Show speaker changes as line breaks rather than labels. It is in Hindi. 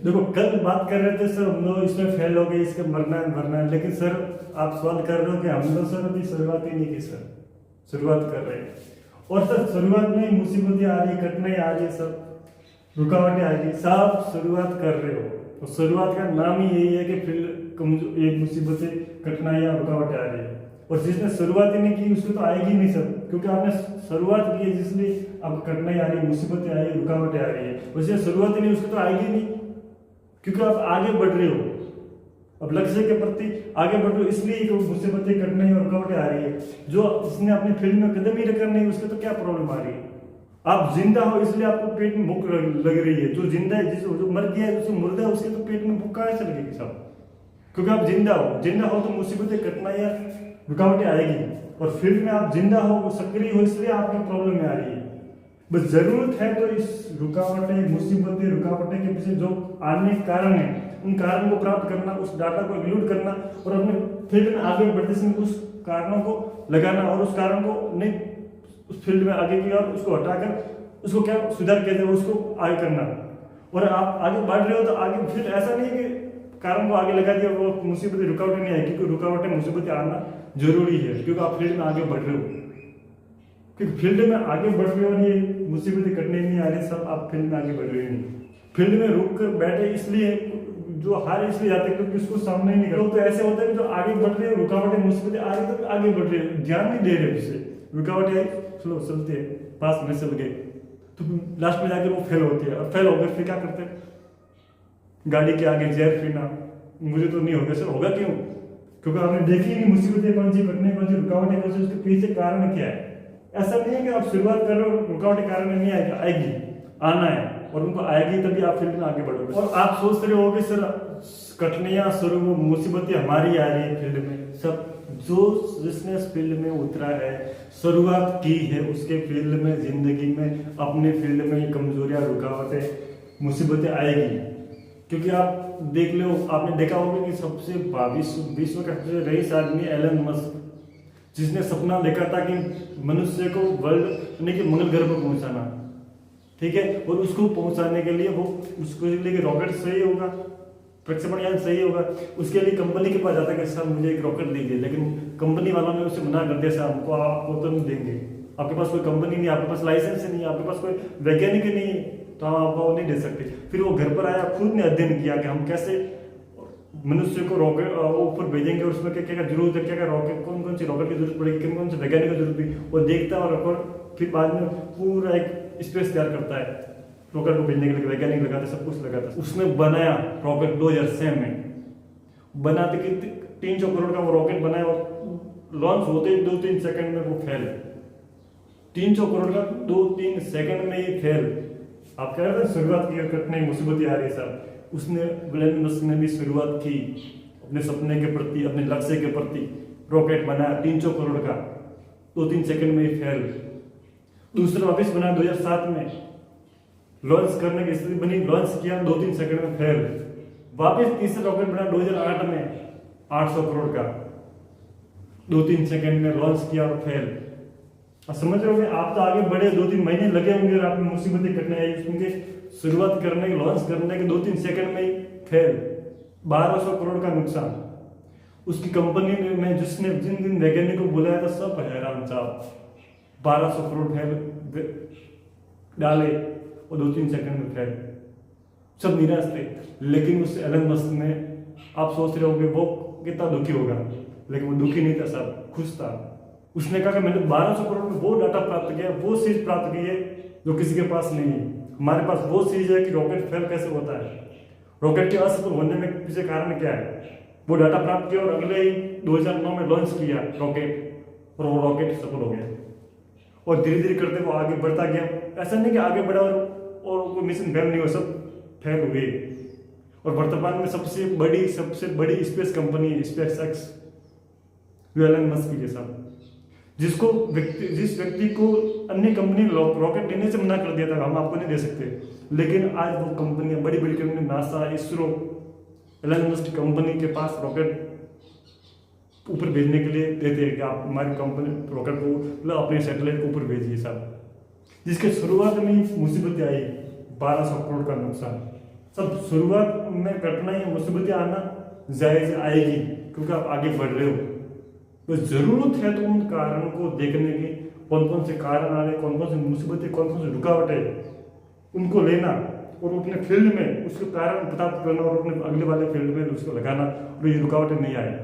देखो कल बात कर रहे थे सर हम लोग इसमें फेल हो गए, इसके मरना है, लेकिन सर आप सवाल कर रहे हो कि हम लोग सर अभी शुरुआत ही नहीं की सर, शुरुआत कर रहे हैं। और सर शुरुआत में ही मुसीबतें आ रही, कठिनाई आ रही है, सब रुकावटें आ रही, सब शुरुआत कर रहे हो। तो शुरुआत का नाम ही यही है कि फिर एक मुसीबतें, कठिनाइयाँ, रुकावटें आ रही है। और जिसने शुरुआत ही नहीं की उसको तो आएगी नहीं सर, क्योंकि आपने शुरुआत की है, जिसलिए अब कठिनाई आ रही है, मुसीबतें आ रही है, रुकावटें आ रही है। उसने शुरुआत ही नहीं, उसको तो आएगी नहीं, क्योंकि आप आगे बढ़ रहे हो, अब लक्ष्य के प्रति आगे बढ़ रहे हो, इसलिए मुसीबतें, कठिनाई और रुकावटें आ रही है। जो जिसने अपनी फील्ड में कदम ही रखा नहीं, उसको तो क्या प्रॉब्लम आ रही है। आप जिंदा हो इसलिए आपको पेट में भूख लग रही है। जो जिंदा है, जो मर गया है, जो मुर्दा है, उसके तो पेट में भूख कहाँ से लगेगी साहब, क्योंकि आप जिंदा हो। जिंदा हो तो मुसीबतें, कठिनाइयाँ, रुकावटें आएगी। और फील्ड में आप जिंदा हो, सक्रिय हो, इसलिए आपकी प्रॉब्लम में आ रही है। बस जरूरत है तो इस रुकावटें, मुसीबतें, रुकावटें के पीछे जो आने के कारण है, उन कारणों को प्राप्त करना, उस डाटा को इंक्लूड करना और अपने फील्ड में आगे बढ़ते समय उस कारणों को लगाना और उस कारण को नहीं उस फील्ड में आगे की और उसको हटाकर उसको क्या सुधार कहते हैं, उसको आगे करना। और आप आगे बढ़ रहे हो तो आगे फिर ऐसा नहीं कि कारण को आगे लगा दिया, वो मुसीबतें, रुकावटें नहीं आए, क्योंकि रुकावटें, मुसीबतें आना जरूरी है, क्योंकि आप फील्ड में आगे बढ़ रहे हो। क्योंकि फील्ड में आगे बढ़ रहे हो और ये मुसीबतें कटने नहीं आ रही, सब आप फील्ड में आगे बढ़ रहे नहीं। फील्ड में रुक कर बैठे इसलिए, जो हार इसलिए जाते हैं क्योंकि उसको सामने नहीं करो। तो ऐसे होता है कि जो आगे बढ़ रहे हैं, रुकावटें, मुसीबतें आ रही तो आगे बढ़ रहे हैं, ध्यान नहीं दे रहे उससे। रुकावटें आई, चलो चलते हैं, पास में चल गए, तो लास्ट में जाकर वो फेल होती है। और फेल हो गए फिर क्या करते हैं, गाड़ी के आगे जहर पीना। मुझे तो नहीं होगा सर, होगा क्यों, क्योंकि आपने देखी नहीं मुसीबतें कौन सी, कटने कौन सी, रुकावटें कौन सी, उसके पीछे कारण क्या है। ऐसा नहीं है कि आप शुरुआत कर रहे हो, रुकावटें कारण नहीं आएगी, आएगी, आना है, और उनको आएगी तभी आप फील्ड में आगे बढ़ोगे। और आप सोच रहे होगे सर कठिनाइयां, शुरू मुसीबतें हमारी आ रही है फील्ड में। सब जो जिसने फील्ड में उतरा है, शुरुआत की है, उसके फील्ड में, जिंदगी में, अपने फील्ड में कमजोरियां, रुकावटें, मुसीबतें आएगी। क्योंकि आप देख लो, आपने देखा होगा कि सबसे विश्व का सबसे रईस आदमी एलन मस्क, जिसने सपना देखा था कि मनुष्य को वर्ल्ड यानी कि मंगल ग्रह पर पहुंचाना, ठीक है। और उसको पहुंचाने के लिए वो उसको लिए रॉकेट सही होगा, प्रक्षेपण यान सही होगा, उसके लिए कंपनी के पास जाता है कि सर मुझे एक रॉकेट दीजिए। लेकिन कंपनी वालों ने उसे मना कर दिया, सर हमको आपको तो नहीं देंगे, आपके पास कोई कंपनी नहीं, आपके पास लाइसेंस नहीं, आपके पास कोई वैज्ञानिक नहीं, तो हम आपको नहीं दे सकते। फिर वो घर पर आया, खुद ने अध्ययन किया कि हम कैसे मनुष्य को रॉकेट ऊपर भेजेंगे और उसमें क्या क्या जरूरत है, क्या क्या रॉकेट, कौन कौन सी रॉकेट की जरूरत पड़ेगी, कौन कौन से वैज्ञानिक की जरूरत पड़ेगी, वो देखता है। और फिर बाद में पूरा एक स्पेस तैयार करता है, रॉकेट को भेजने के लिए वैज्ञानिक लगाते, सब कुछ लगाता है। उसने बनाया रॉकेट 2006 में, बनाते कि 300 करोड़ का वो रॉकेट बनाया और लॉन्च होते ही 2-3 सेकंड में वो फेल। 300 करोड़ का 2-3 सेकंड में ही फेल। आप कह रहे थे शुरुआत की, कठिनाई, मुसीबतें आ रही साहब, उसने एलन मस्क ने भी शुरुआत की अपने सपने के प्रति, अपने लक्ष्य के प्रति। रॉकेट बनाया 300 करोड़ का, 2-3 सेकंड में ही फेल। दूसरा वापस बनाया 2007 में, लॉन्च करने की स्थिति बनी, लॉन्च किया 2-3 सेकंड में फेल। वापस तीसरा रॉकेट बनाया 2008 में 800 करोड़ का, 2-3 सेकंड में लॉन्च किया और फेल। समझ रहे होंगे, आप तो आगे बढ़े, 2-3 महीने लगे होंगे और आपने मुसीबतें कटने आई, उनके शुरुआत करने के, लॉन्च करने के 2-3 सेकंड में ही फेल। 1200 करोड़ का नुकसान। उसकी कंपनी में जिसने जिन वैज्ञानिक को बुलाया था सब हैरान साहब, 1200 करोड़ फेल डाले और 2-3 सेकंड में फेल, सब निराश थे। लेकिन उस एलन मस्क ने, आप सोच रहे होंगे वो कितना दुखी होगा, लेकिन वो दुखी नहीं था साहब, खुश था। उसने कहा कि मैंने 1200 करोड़ में वो डाटा प्राप्त किया, वो चीज प्राप्त की है जो किसी के पास नहीं है। हमारे पास वो चीज है कि रॉकेट फेल कैसे होता है, रॉकेट के असफल होने में पीछे कारण क्या है, वो डाटा प्राप्त किया और अगले ही 2009 में लॉन्च किया रॉकेट, और वो रॉकेट सफल हो गया। और धीरे धीरे करते वो आगे बढ़ता गया। ऐसा नहीं कि आगे बढ़ा और कोई मिशन फेल नहीं हो, सब फेल हुए। और वर्तमान में सबसे बड़ी स्पेस कंपनी है स्पेस एक्स, एलन मस्क के साथ, जिस व्यक्ति को अन्य कंपनी रॉकेट देने से मना कर दिया था, हम आपको नहीं दे सकते, लेकिन आज वो कंपनियां, बड़ी बड़ी company, NASA, ISRO, Elon Musk company के पास रॉकेट ऊपर भेजने के लिए देते हैं कि आप हमारी कंपनी रॉकेट को, मतलब अपने सैटेलाइट को ऊपर भेजिए साहब। जिसके शुरुआत में ही मुसीबतें आई, 1200 करोड़ का नुकसान। सब शुरुआत में कठिनाई मुसीबतें आना जायज आएगी, क्योंकि आप आगे बढ़ रहे हो। तो जरूरत है तो उन कारणों को देखने की, कौन कौन से कारण आ रहे, कौन कौन सी मुसीबतें, कौन कौन सी रुकावटें, उनको लेना और अपने फील्ड में उसके कारण पता करना और अपने अगले वाले फील्ड में उसको लगाना और ये रुकावटें नहीं आए।